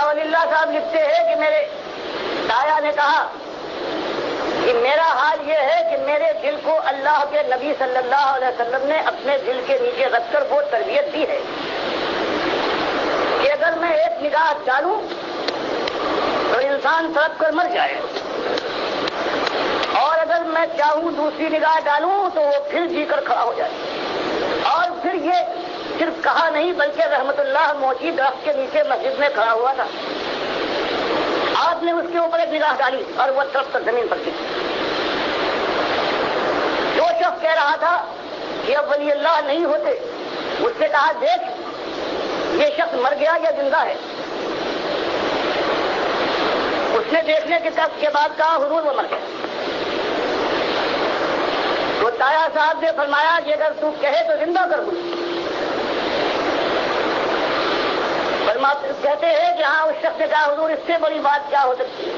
شاہ ولی اللہ صاحب لکھتے ہیں کہ میرے دایا نے کہا کہ میرا حال یہ ہے کہ میرے دل کو اللہ کے نبی صلی اللہ علیہ وسلم نے اپنے دل کے نیچے رکھ کر وہ تربیت دی ہے کہ اگر میں ایک نگاہ ڈالوں تو انسان تڑپ کر مر جائے، اور اگر میں چاہوں دوسری نگاہ ڈالوں تو وہ پھر جی کر کھڑا ہو جائے۔ اور پھر یہ صرف کہا نہیں بلکہ رحمت اللہ موچی درخت کے نیچے مسجد میں کھڑا ہوا تھا، آپ نے اس کے اوپر ایک نگاہ ڈالی اور وہ طرف کر زمین پر گر۔ جو شخص کہہ رہا تھا کہ اب ولی اللہ نہیں ہوتے، اس سے کہا دیکھ یہ شخص مر گیا یا زندہ ہے؟ اس نے دیکھنے کے تک کے بعد کہا حضور وہ مر گیا۔ تو تایا صاحب نے فرمایا کہ اگر تو کہے تو زندہ کر دوں۔ کہتے ہیں کہ ہاں اس شخص نے کہا حضور اس سے بڑی بات کیا ہو سکتی ہے؟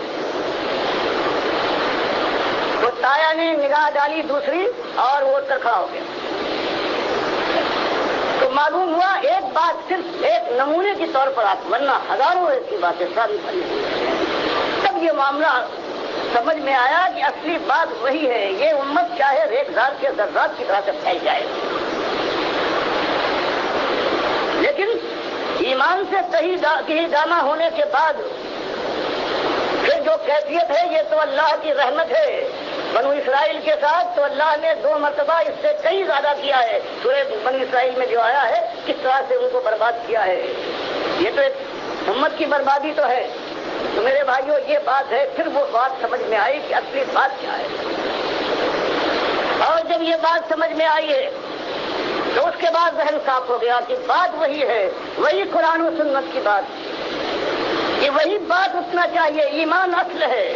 تو تایا نے نگاہ ڈالی دوسری اور وہ اٹھ کر کھڑا ہو گیا۔ تو معلوم ہوا ایک بات صرف ایک نمونے کے طور پر آپ، ورنہ ہزاروں ایسی باتیں ساری بنی۔ تب یہ معاملہ سمجھ میں آیا کہ اصلی بات وہی ہے، یہ امت چاہے ریگزار کے ذرات کی طرح سے پھیل جائے، لیکن ایمان سے کہیں دانا ہونے کے بعد پھر جو کیفیت ہے یہ تو اللہ کی رحمت ہے۔ بنو اسرائیل کے ساتھ تو اللہ نے 2 مرتبہ اس سے کئی زیادہ کیا ہے۔ سورہ بنو اسرائیل میں جو آیا ہے کس طرح سے ان کو برباد کیا ہے، یہ تو ایک امت کی بربادی تو ہے۔ تو میرے بھائیوں یہ بات ہے، پھر وہ بات سمجھ میں آئی کہ اصلی بات کیا ہے، اور جب یہ بات سمجھ میں آئی ہے تو اس کے بعد ذہن صاف ہو گیا کہ بات وہی ہے، وہی قرآن و سنت کی بات، کہ وہی بات اٹھنا چاہیے، ایمان اصل ہے۔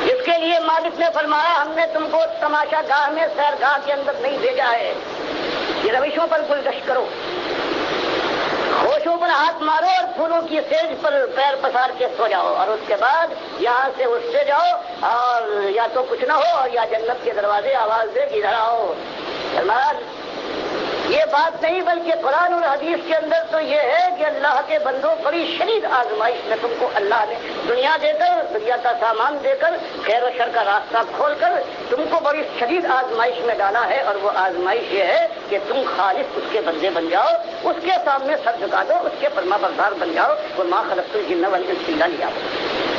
اس کے لیے مالک نے فرمایا ہم نے تم کو تماشا گاہ میں سیر گاہ کے اندر نہیں بھیجا ہے کہ روشوں پر گلگشت کرو، ہوشوں پر ہاتھ مارو اور پھولوں کی سیج پر پیر پسار کے سو جاؤ، اور اس کے بعد یہاں سے اٹھ سے جاؤ اور یا تو کچھ نہ ہو اور یا جنت کے دروازے آواز دے کہ ادھر آؤ۔ یہ بات نہیں بلکہ قرآن اور حدیث کے اندر تو یہ ہے کہ اللہ کے بندوں بڑی شدید آزمائش میں تم کو اللہ نے دنیا دے کر، دنیا کا سامان دے کر، خیر و شر کا راستہ کھول کر تم کو بڑی شدید آزمائش میں ڈالا ہے، اور وہ آزمائش یہ ہے کہ تم خالص اس کے بندے بن جاؤ، اس کے سامنے سر جھکا دو، اس کے فرما بردار بن جاؤ۔ وما خلقت الجن والانس الا لیعبدون۔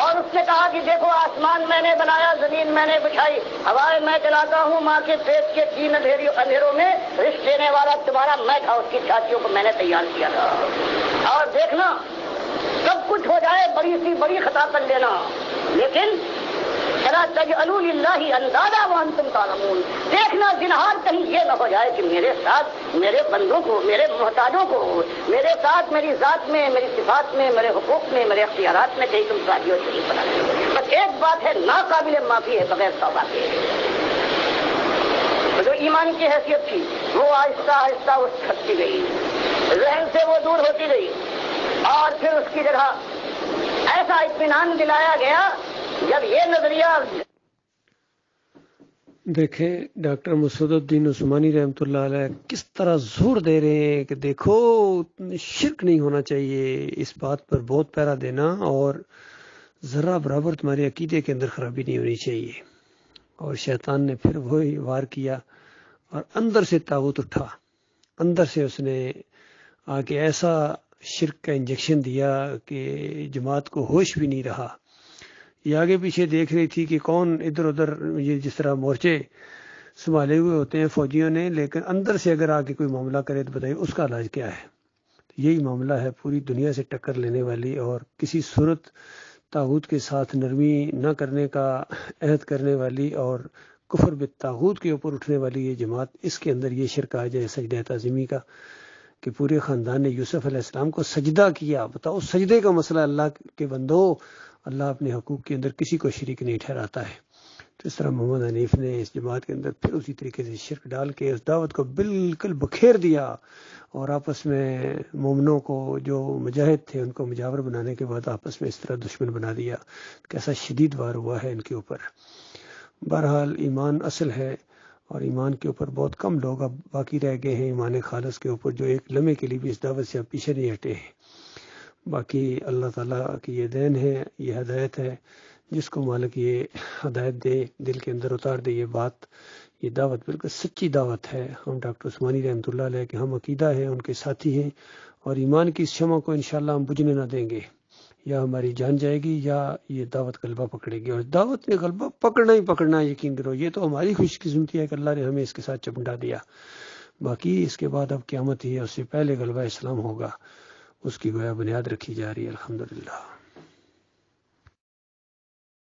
اور اس نے کہا کہ دیکھو آسمان میں نے بنایا، زمین میں نے بچھائی، ہوائیں میں چلاتا ہوں، ماں کے پیٹ کے 3 اندھیروں میں رزق دینے والا تمہارا میں تھا، اس کی چھاتیوں کو میں نے تیار کیا تھا۔ اور دیکھنا سب کچھ ہو جائے، بڑی سی بڑی خطا کر لینا، لیکن ذرا تجعلوا للہ اندادا وانتم تعلمون، دیکھنا زنہار کہیں یہ نہ ہو جائے کہ میرے ساتھ میرے بندوں کو، میرے محتاجوں کو، میرے ساتھ میری ذات میں، میری صفات میں، میرے حقوق میں، میرے اختیارات میں کہیں تم ساتھی ہو شریک بنا لیں۔ بس ایک بات ہے ناقابل معافی ہے بغیر توبہ کے۔ جو ایمان کی حیثیت تھی وہ آہستہ آہستہ اٹھتی گئی، ذہن سے وہ دور ہوتی گئی، اور پھر اس کی جگہ ایسا اطمینان دلایا گیا جب یہ نظریہ۔ دیکھیں ڈاکٹر مسعود الدین عثمانی رحمۃ اللہ علیہ کس طرح زور دے رہے ہیں کہ دیکھو شرک نہیں ہونا چاہیے، اس بات پر بہت پیرا دینا، اور ذرا برابر تمہارے عقیدے کے اندر خرابی نہیں ہونی چاہیے۔ اور شیطان نے پھر وہی وار کیا، اور اندر سے طاغوت اٹھا، اندر سے اس نے آ کے ایسا شرک کا انجیکشن دیا کہ جماعت کو ہوش بھی نہیں رہا۔ یہ آگے پیچھے دیکھ رہی تھی کہ کون ادھر ادھر، یہ جس طرح مورچے سنبھالے ہوئے ہوتے ہیں فوجیوں نے، لیکن اندر سے اگر آ کے کوئی معاملہ کرے تو بتائیے اس کا علاج کیا ہے۔ یہی معاملہ ہے پوری دنیا سے ٹکر لینے والی، اور کسی صورت طاغوت کے ساتھ نرمی نہ کرنے کا عہد کرنے والی، اور کفر بالطاغوت کے اوپر اٹھنے والی یہ جماعت، اس کے اندر یہ شرک آ جائے سجدہ تعظیمی کا، کہ پورے خاندان نے یوسف علیہ السلام کو سجدہ کیا۔ بتاؤ سجدے کا مسئلہ، اللہ کے بندو، اللہ اپنے حقوق کے اندر کسی کو شریک نہیں ٹھہراتا ہے۔ تو اس طرح محمد حنیف نے اس جماعت کے اندر پھر اسی طریقے سے شرک ڈال کے اس دعوت کو بالکل بکھیر دیا، اور آپس میں مومنوں کو جو مجاہد تھے ان کو مجاور بنانے کے بعد آپس میں اس طرح دشمن بنا دیا۔ کیسا شدید وار ہوا ہے ان کے اوپر۔ بہرحال ایمان اصل ہے، اور ایمان کے اوپر بہت کم لوگ اب باقی رہ گئے ہیں ایمان خالص کے اوپر، جو ایک لمحے کے لیے بھی اس دعوت سے اب پیچھے نہیں ہٹے ہیں۔ باقی اللہ تعالیٰ کی یہ دین ہے، یہ ہدایت ہے، جس کو مالک یہ ہدایت دے، دل کے اندر اتار دے یہ بات، یہ دعوت بالکل سچی دعوت ہے۔ ہم ڈاکٹر عثمانی رحمۃ اللہ علیہ کے ہم عقیدہ ہیں، ان کے ساتھی ہیں، اور ایمان کی اس شمع کو انشاءاللہ ہم بجھنے نہ دیں گے، یا ہماری جان جائے گی یا یہ دعوت غلبہ پکڑے گی، اور دعوت نے غلبہ پکڑنا ہی پکڑنا، یقین کرو۔ یہ تو ہماری خوش قسمتی ہے کہ اللہ نے ہمیں اس کے ساتھ چمٹا دیا، باقی اس کے بعد اب قیامت ہی ہے، اس سے پہلے غلبہ اسلام ہوگا، اس کی گویا بنیاد رکھی جا رہی ہے، الحمدللہ۔